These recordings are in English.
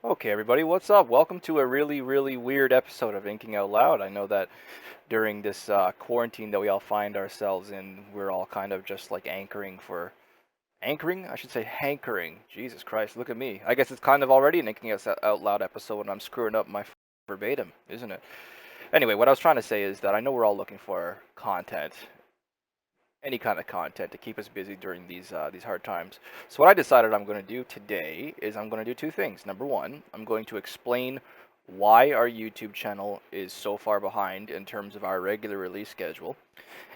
Okay, everybody, what's up? Welcome to a really weird episode of Inking Out Loud. I know that during this quarantine that we all find ourselves in, we're all kind of just like anchoring? I should say hankering. Jesus Christ, look at me. I guess it's kind of already an Inking Out Loud episode and I'm screwing up my verbatim, isn't it? Anyway, what I was trying to say is that I know we're all looking for content, any kind of content to keep us busy during these hard times. So what I decided I'm going to do today is I'm going to do two things. Number one, I'm going to explain why our YouTube channel is so far behind in terms of our regular release schedule.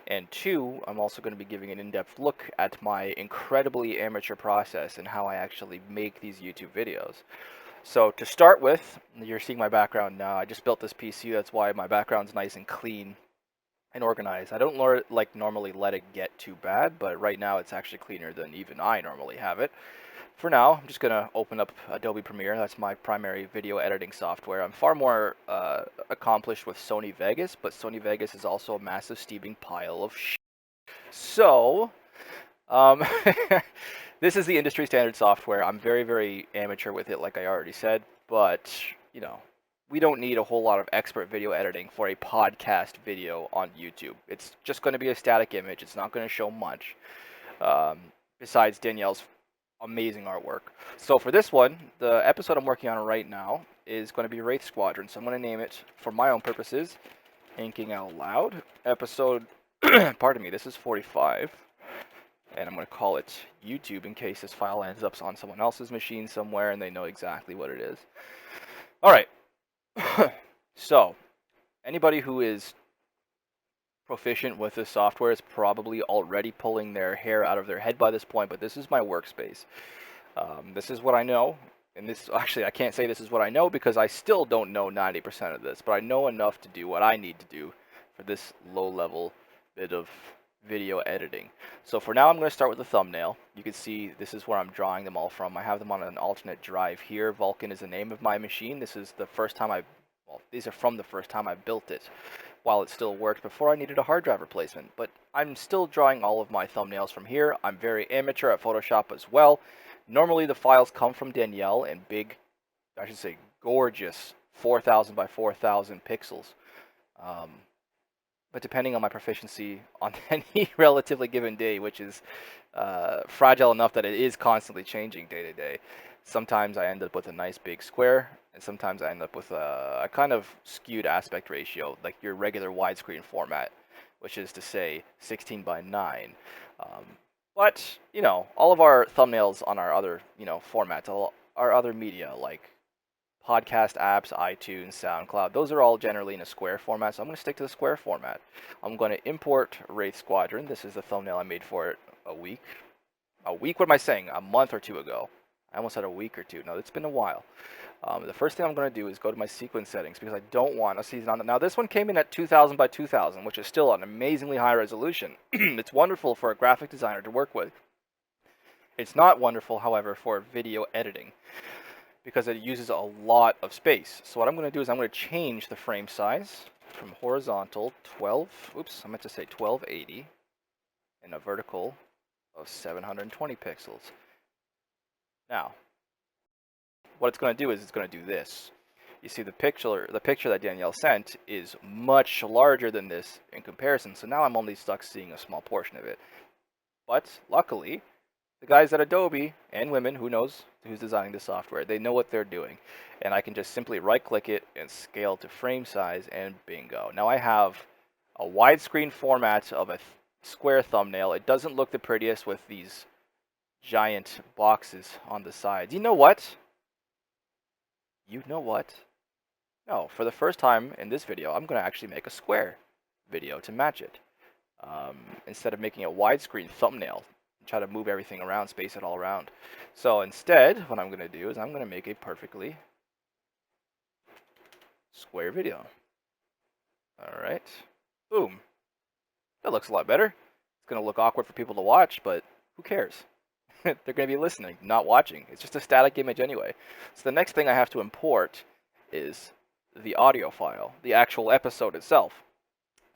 And two, I'm also going to be giving an in-depth look at my incredibly amateur process and how I actually make these YouTube videos. So to start with, you're seeing my background now. I just built this PC, that's why my background's nice and clean and organized. I don't normally let it get too bad, but right now it's actually cleaner than even I normally have it. For now, I'm just gonna open up Adobe Premiere. That's my primary video editing software. I'm far more accomplished with Sony Vegas, but Sony Vegas is also a massive steaming pile of shit. So, um, this is the industry standard software. I'm very amateur with it, like I already said, but you know, we don't need a whole lot of expert video editing for a podcast video on YouTube. It's just going to be a static image. It's not going to show much, um, besides Danielle's amazing artwork. So for this one, the episode I'm working on right now is going to be Wraith Squadron. So I'm going to name it, for my own purposes, Inking Out Loud, episode, pardon me, this is 45. And I'm going to call it YouTube in case this file ends up on someone else's machine somewhere and they know exactly what it is. All right. So, anybody who is proficient with this software is probably already pulling their hair out of their head by this point, but this is my workspace. This is what I know, and this, actually, I can't say this is what I know because I still don't know 90% of this, but I know enough to do what I need to do for this low-level bit of video editing. So for now, I'm going to start with the thumbnail. You can see this is where I'm drawing them all from. I have them on an alternate drive here. Vulkan is the name of my machine. This is the first time well, these are from the first time I built it, while it still worked before I needed a hard drive replacement. But I'm still drawing all of my thumbnails from here. I'm very amateur at Photoshop as well. Normally the files come from Danielle in big, I should say gorgeous 4,000 by 4,000 pixels. But depending on my proficiency on any relatively given day, which is fragile enough that it is constantly changing day to day, sometimes I end up with a nice big square, and sometimes I end up with a kind of skewed aspect ratio, like your regular widescreen format, which is to say 16 by 9. But, you know, all of our thumbnails on our other, formats, all our other media, like podcast apps, iTunes, SoundCloud, those are all generally in a square format, so I'm going to stick to the square format. I'm going to import Wraith Squadron. This is the thumbnail I made for it a week. What am I saying? A month or two ago. I almost said a week or two. No, it's been a while. The first thing I'm going to do is go to my sequence settings because I don't want to see it on. Now, this one came in at 2000 by 2000, which is still an amazingly high resolution. It's wonderful for a graphic designer to work with. It's not wonderful, however, for video editing, because it uses a lot of space. So what I'm going to do is I'm going to change the frame size from horizontal 1280 and a vertical of 720 pixels. Now, what it's going to do is it's going to do this. You see the picture that Danielle sent is much larger than this in comparison, so now I'm only stuck seeing a small portion of it. But luckily, the guys at Adobe, and women, who knows who's designing the software, they know what they're doing. And I can just simply right-click it and scale to frame size, and bingo. Now I have a widescreen format of a square thumbnail. It doesn't look the prettiest with these giant boxes on the sides. You know what? No, for the first time in this video, I'm going to actually make a square video to match it. Instead of making a widescreen thumbnail, try to move everything around, space it all around. So instead, what I'm going to do is I'm going to make a perfectly square video. All right. Boom. That looks a lot better. It's going to look awkward for people to watch, but who cares? They're going to be listening, not watching. It's just a static image anyway. So the next thing I have to import is the audio file, the actual episode itself.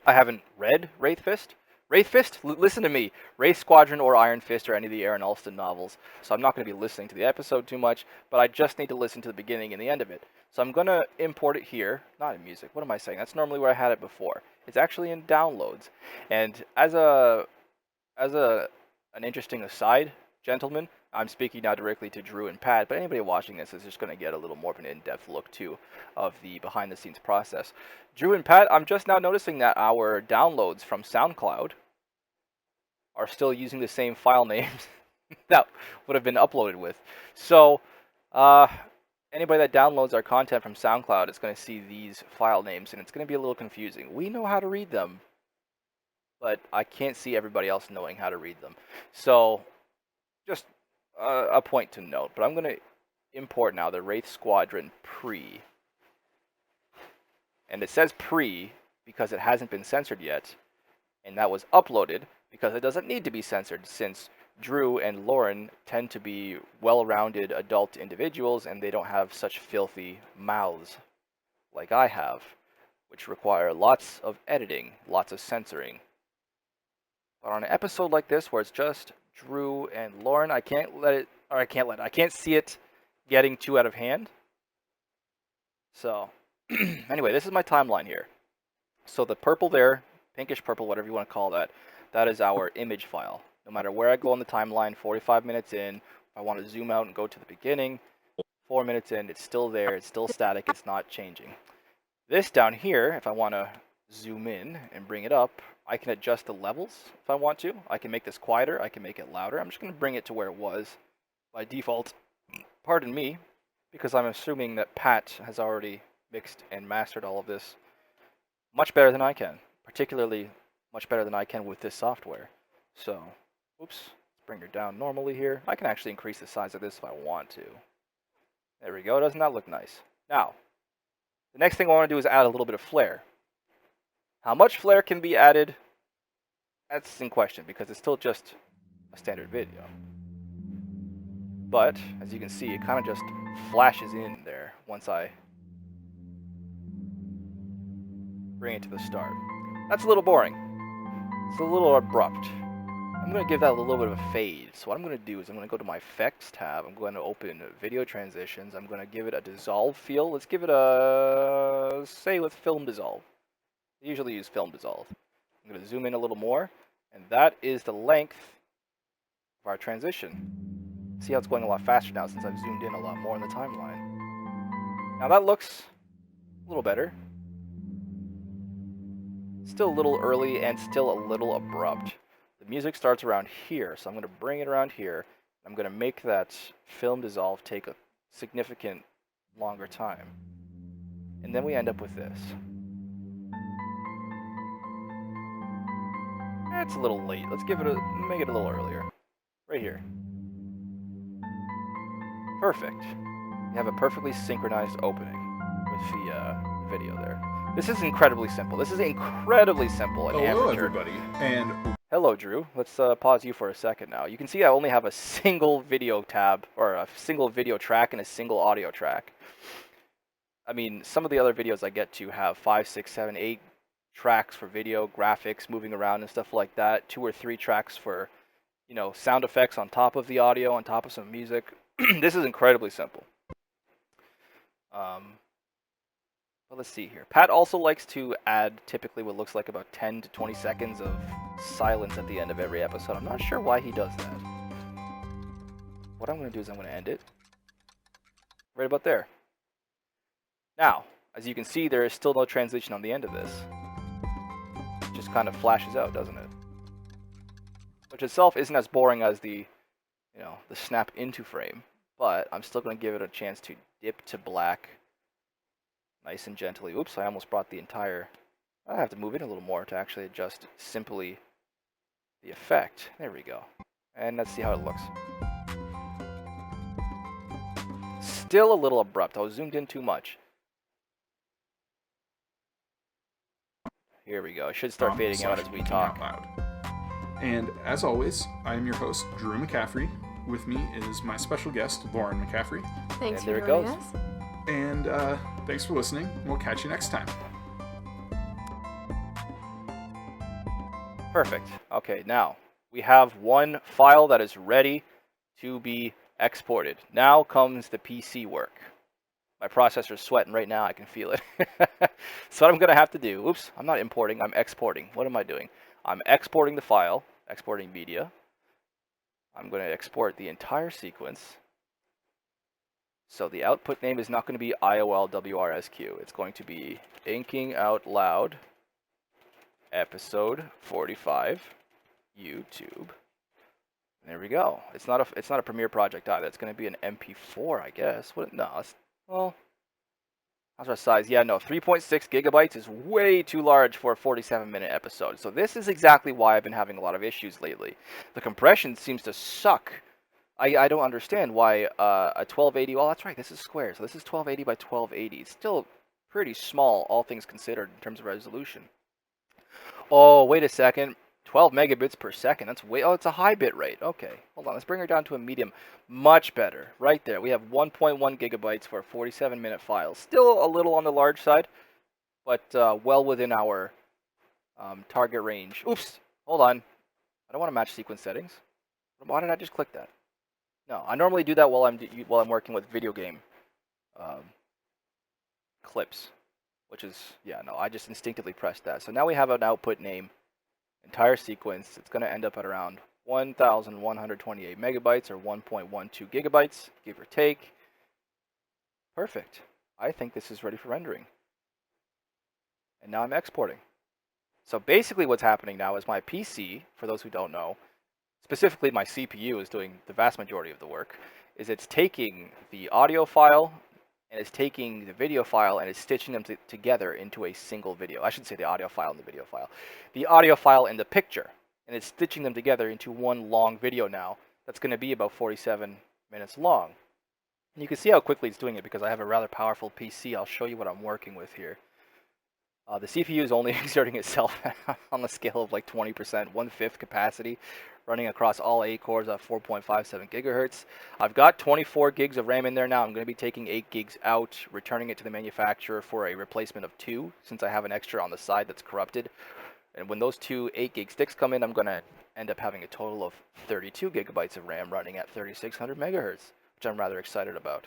I haven't read Wraith Fist, Wraith Fist, listen to me. Wraith Squadron or Iron Fist or any of the Aaron Alston novels. So I'm not going to be listening to the episode too much, but I just need to listen to the beginning and the end of it. So I'm going to import it here. Not in music. What am I saying? That's normally where I had it before. It's actually in downloads. And as an interesting aside, gentlemen, I'm speaking now directly to Drew and Pat, but anybody watching this is just going to get a little more of an in-depth look, too, of the behind-the-scenes process. Drew and Pat, I'm just now noticing that our downloads from SoundCloud are still using the same file names that would have been uploaded with. So, anybody that downloads our content from SoundCloud is going to see these file names, and it's going to be a little confusing. We know how to read them, but I can't see everybody else knowing how to read them. So, just a point to note. But I'm going to import now the Wraith Squadron pre. And it says pre because it hasn't been censored yet. And that was uploaded because it doesn't need to be censored, since Drew and Lauren tend to be well-rounded adult individuals and they don't have such filthy mouths like I have, which require lots of editing, lots of censoring. But on an episode like this where it's just Drew and Lauren, I can't see it getting too out of hand. So, anyway, this is my timeline here. So the purple there, pinkish purple, whatever you want to call that, that is our image file. No matter where I go on the timeline, 45 minutes in, if I want to zoom out and go to the beginning, 4 minutes in, it's still there, it's still static, it's not changing. This down here, if I want to zoom in and bring it up, I can adjust the levels if I want to. I can make this quieter, I can make it louder. I'm just going to bring it to where it was by default. Pardon me, because I'm assuming that Pat has already mixed and mastered all of this much better than I can, particularly much better than I can with this software. So, oops, let's bring her down normally here. I can actually increase the size of this if I want to. There we go, doesn't that look nice? Now, the next thing I want to do is add a little bit of flair. How much flair can be added? That's in question, because it's still just a standard video. But, as you can see, it kind of just flashes in there once I bring it to the start. That's a little boring. It's a little abrupt. I'm going to give that a little bit of a fade. So what I'm going to do is I'm going to go to my Effects tab. I'm going to open Video Transitions. I'm going to give it a dissolve feel. Let's give it a, say, with Film Dissolve. I usually use Film Dissolve. I'm going to zoom in a little more, and that is the length of our transition. See how it's going a lot faster now since I've zoomed in a lot more in the timeline. Now that looks a little better. Still a little early and still a little abrupt. The music starts around here, so I'm going to bring it around here. I'm going to make that Film Dissolve take a significant longer time. And then we end up with this. It's a little late. Let's make it a little earlier. Right here. Perfect. You have a perfectly synchronized opening with the video there. This is incredibly simple. This is incredibly simple. Hello, everybody, and hello, Drew. Let's pause you for a second now. You can see I only have a single video tab, or a single video track and a single audio track. I mean, some of the other videos I get to have 5, 6, 7, 8 tracks for video, graphics, moving around and stuff like that. 2 or 3 tracks for, you know, sound effects on top of the audio, on top of some music. This is incredibly simple. Well, let's see here. Pat also likes to add typically what looks like about 10 to 20 seconds of silence at the end of every episode. I'm not sure why he does that. What I'm going to do is I'm going to end it right about there. Now, as you can see, there is still no transition on the end of this. It just kind of flashes out, doesn't it? Which itself isn't as boring as the snap into frame, but I'm still going to give it a chance to dip to black nice and gently. Oops, I almost brought the entire... I have to move in a little more to actually adjust simply the effect. There we go. And let's see how it looks. Still a little abrupt. I was zoomed in too much. Here we go. It should start fading out as we talk. And as always, I am your host, Drew McCaffrey. With me is my special guest, Lauren McCaffrey. Thanks for joining us. And thanks for listening. We'll catch you next time. Perfect. Perfect. Okay, now we have one file that is ready to be exported. Now comes the PC work. My processor's sweating right now. I can feel it. So what I'm going to have to do, oops, I'm not importing, I'm exporting. What am I doing? I'm exporting the file, exporting media. I'm going to export the entire sequence. So the output name is not going to be IOLWRSQ. It's going to be Inking Out Loud Episode 45 YouTube. There we go. It's not a Premiere project either. It's going to be an MP4, I guess. What? No. Well, how's our size? Yeah, no. 3.6 gigabytes is way too large for a 47-minute episode. So this is exactly why I've been having a lot of issues lately. The compression seems to suck. I don't understand why a 1280. Well, that's right. This is square. So this is 1280 by 1280. It's still pretty small, all things considered, in terms of resolution. Oh, wait a second. 12 megabits per second. That's way. Oh, it's a high bit rate. Okay, hold on. Let's bring her down to a medium. Much better. Right there. We have 1.1 gigabytes for a 47-minute file. Still a little on the large side, but well within our target range. Oops. Hold on. I don't want to match sequence settings. Why did I just click that? No, I normally do that while I'm working with video game um, clips, which is, yeah, no, I just instinctively pressed that. So now we have an output name. Entire sequence, it's going to end up at around 1,128 megabytes or 1.12 gigabytes, give or take. Perfect. I think this is ready for rendering. And now I'm exporting. So basically what's happening now is my PC, for those who don't know, specifically my CPU is doing the vast majority of the work, is it's taking the audio file and it's taking the video file and it's stitching them together into a single video. I should say the audio file and the video file. The audio file and the picture, and it's stitching them together into one long video now that's going to be about 47 minutes long. And you can see how quickly it's doing it because I have a rather powerful PC. I'll show you what I'm working with here. The CPU is only exerting itself on the scale of like 20%, 1/5 capacity, running across all 8 cores at 4.57 gigahertz. I've got 24 gigs of RAM in there now. I'm going to be taking 8 gigs out, returning it to the manufacturer for a replacement of 2, since I have an extra on the side that's corrupted. And when those two 8 gig sticks come in, I'm going to end up having a total of 32 gigabytes of RAM running at 3600 megahertz, which I'm rather excited about.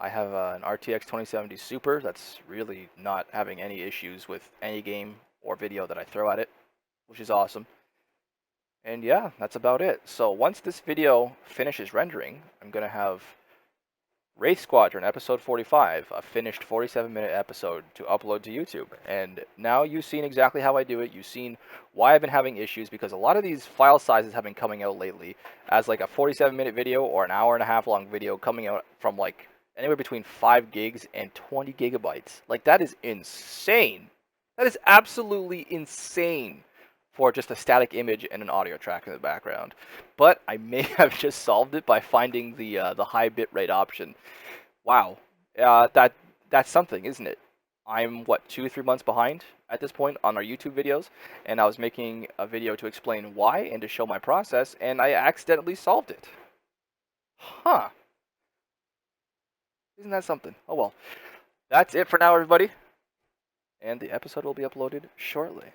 I have an RTX 2070 Super that's really not having any issues with any game or video that I throw at it, which is awesome. And yeah, that's about it. So once this video finishes rendering, I'm going to have Wraith Squadron episode 45, a finished 47-minute episode to upload to YouTube. And now you've seen exactly how I do it. You've seen why I've been having issues, because a lot of these file sizes have been coming out lately as like a 47-minute video or an hour and a half long video coming out from like anywhere between 5 gigs and 20 gigabytes. Like, that is insane. That is absolutely insane for just a static image and an audio track in the background. But I may have just solved it by finding the high bitrate option. Wow, that's something, isn't it? I'm what, 2 or 3 months behind at this point on our YouTube videos, and I was making a video to explain why and to show my process, and I accidentally solved it. Huh. Isn't that something? Oh well. That's it for now, everybody. And the episode will be uploaded shortly.